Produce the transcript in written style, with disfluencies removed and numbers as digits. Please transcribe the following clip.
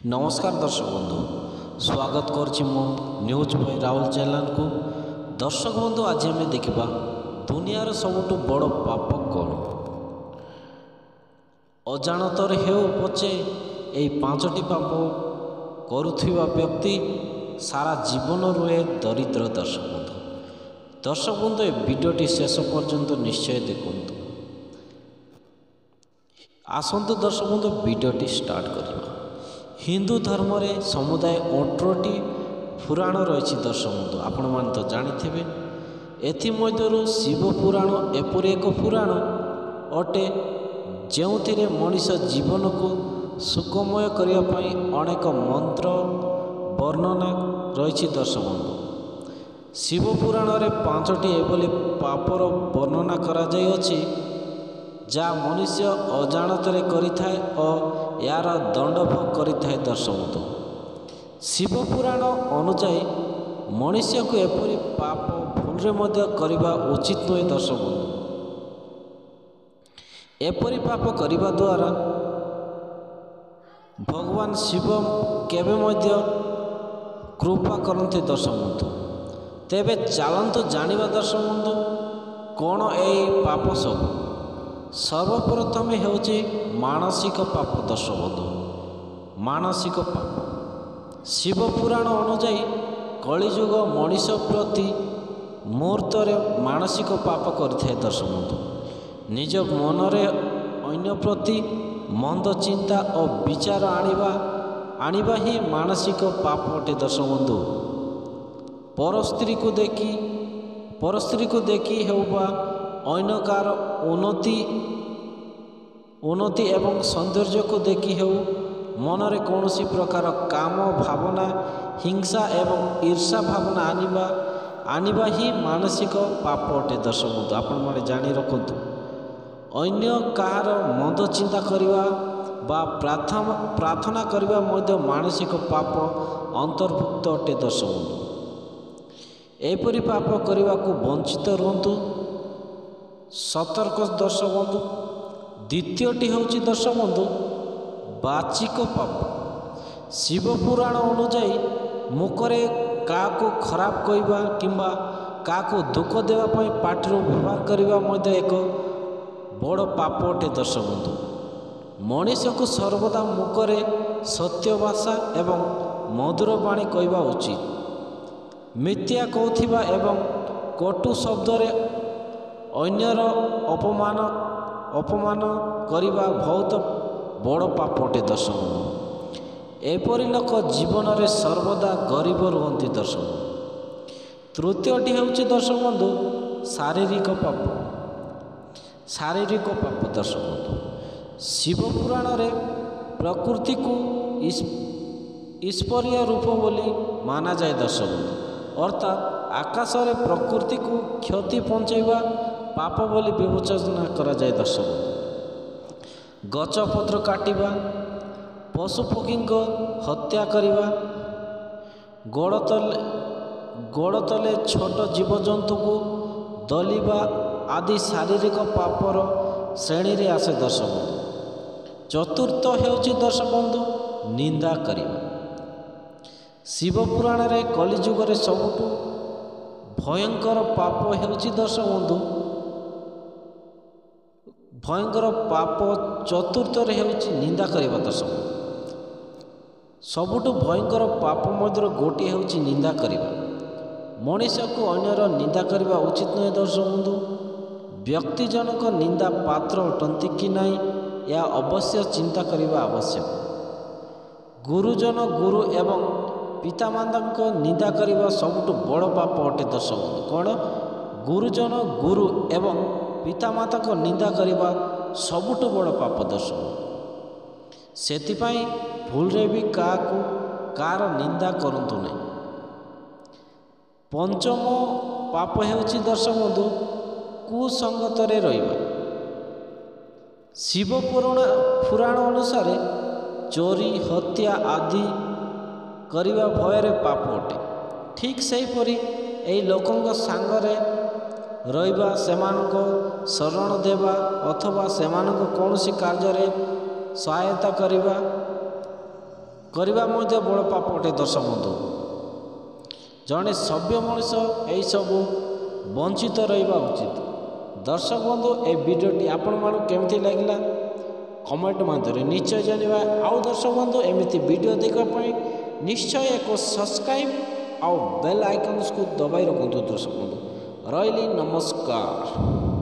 नमस्कार दर्शक बंधु स्वागत करुच्ची मो न्यूज बाय राहुल चैनल को। दर्शक बंधु आज आम देखा दुनियार सबुठ बड़ पाप कौन। अजाणतर हेउ पछे यही पांचटी पाप करुवा व्यक्ति सारा जीवन रुहे दरिद्र। दर्शक बंधु ये वीडियोटी शेष पर्यंत निश्चय देखु। आसतु दर्शक बंधु वीडियोटी स्टार्ट करवा। हिंदू धर्म रे समुदाय 18टी पुराण रही। दर्शक बंधु आपण मैंने तो जानी एमध्य शिव पुराण एपरी एक पुराण अटे जो मनीष जीवन को सुखमय करने अनेक मंत्र वर्णना रही। दर्शक बंधु शिव पुराण रे 5टी एभली पापर वर्णना करा जाय अछि जहाँ मनुष्य अजाणତରେ କରିଥାଏ ଓ यार दंड भोग କରିଥାଏ। दर्शक बंधु शिव पुराण अनुଯାयी मनुष्य को एपरी पाप भूल मध्य करवा उचित नुहे। दर्शक बंधु एपरी पाप करने द्वारा भगवान शिव केवे मध्य कृपा करते। दर्शक बंधु तेबे चलतु जानिबा दर्शक बंधु कौन यही पाप सब। सर्वप्रथम हेउची मानसिक पाप। दर्शक बंधु मानसिक पाप शिव पुराण अनुଯାयी कलिजुग मनीष प्रति मुहूर्त मानसिक पाप करिଥାଏ। दर्शक बंधु निज मनरे अन्य प्रति मंद चिंता और विचार आनिबा ही मानसिक पाप अटे। दर्शक बंधु परस्त्री को देखी हेउबा अन्य कार उन्नति एवं सौंदर्य को देखी हेउ मनरे कौन सी प्रकार काम भावना हिंसा एवं ईर्षा भावना आनिबा ही मानसिक पाप अटे। दर्शक बंधु आपण माने जानी रखतु अन्य कहार मंद चिंता करिवा बा प्रार्थना करिवा मध्य मानसिक पाप अंतर्भुक्त अटे। दर्शक बंधु एपरी पाप करने को वंचित रुहतु सतर्क। दर्शक बंधु द्वितीयटी होची दर्शक बंधु बाचिक पाप। शिव पुराण अनुଯାयी मुखरे का खराब कहवा किंबा का दुख देवाई पार्टी व्यवहार करने मध्य एक बड़ पाप अटे। दर्शक बंधु मनीष को सर्वदा मुखरे सत्य भाषा एवं मधुर बाणी कहवा उचित। मिथ्या कहथिबा एवं कटु शब्दरे अन्यर अपमान करने बहुत बड़ पाप अटे। दर्शक बंधु एपरी लोक जीवन में सर्वदा गरीब रुहति। दर्शक तृतीयटी होची दर्शक बंधु शारीरिक पाप। शारीरिक पाप दर्शक बंधु शिव पुराण रे प्रकृति को ईश्वरीय रूप बोली माना जाए। दर्शक बंधु अर्थात आकाश रे प्रकृति को क्षति पहुँचाइबा पाप बोली विवेचना करा जाए। दर्शक गच पत्र काटिबा पशु पक्षी को हत्या करिबा गोड़ तले छोट जीवजंतु को दलिबा आदि शारीरिक पापर श्रेणी रे आसे। दर्शक बंधु चतुर्थ हेउची दर्शक बंधु निंदा करिबा। शिव पुराण रे कलिजुग रे सबुठु भयंकर पाप हेउची दर्शक बंधु भयंकर पाप चतुर्थ हेउची निंदा करिबा। दर्शक सबुठु भयंकर पाप मध्य गोटे हेउची निंदा करिबा। मनीष को अन्यर निंदा करिबा उचित नहे। दर्शक बंधु व्यक्ति जनक निंदा पात्र अटंती कि नहीं या अवश्य चिंता करिबा आवश्यक। गुरुजन गुरु एवं पितामाता निंदा करिबा सबुठु बड़ पाप अटे। दर्शक बंधु कौन गुरुजन गुरु एवं पितामाता को निंदा करिबा सबुठु बड़ पाप। दर्शक सेतिपाई भूल रे भी कार निंदा करंतु नहीं। पंचम पाप हेउची दर्शक बंधु कुसंगत रे रहिबा। शिव पुराण अनुसार चोरी हत्या आदि करिबा भय पाप अटे। ठीक सेहीपरि एही लोकंग सांगरे रहिबा सेमानको शरण देवा अथवा सेमानको कौनसी कार्य रे सहायता करिबा କରିବା ମଧ୍ୟ ବଡ଼ ପାପ ଅଟେ। ଦର୍ଶକ ବନ୍ଧୁ, ଜଣେ ସଭ୍ୟ ମଣିଷ ଏହିସବୁ ବଞ୍ଚିତ ରହିବା ଉଚିତ। ଦର୍ଶକ ବନ୍ଧୁ, ଏ ଭିଡ଼ିଓଟି ଆପଣମାନଙ୍କୁ କେମିତି ଲାଗିଲା କମେଣ୍ଟ ମାଧ୍ୟମରେ ନିଶ୍ଚୟ ଜାଣିବା। ଆଉ ଦର୍ଶକ ବନ୍ଧୁ, ଏମିତି ଭିଡ଼ିଓ ଦେଖିବା ପାଇଁ ନିଶ୍ଚୟ ଏକ ସବସ୍କ୍ରାଇବ୍ ଆଉ ବେଲ୍ ଆଇକନ୍ସକୁ ଦବାଇ ରଖନ୍ତୁ। ଦର୍ଶକ ବନ୍ଧୁ, ରହିଲି, ନମସ୍କାର।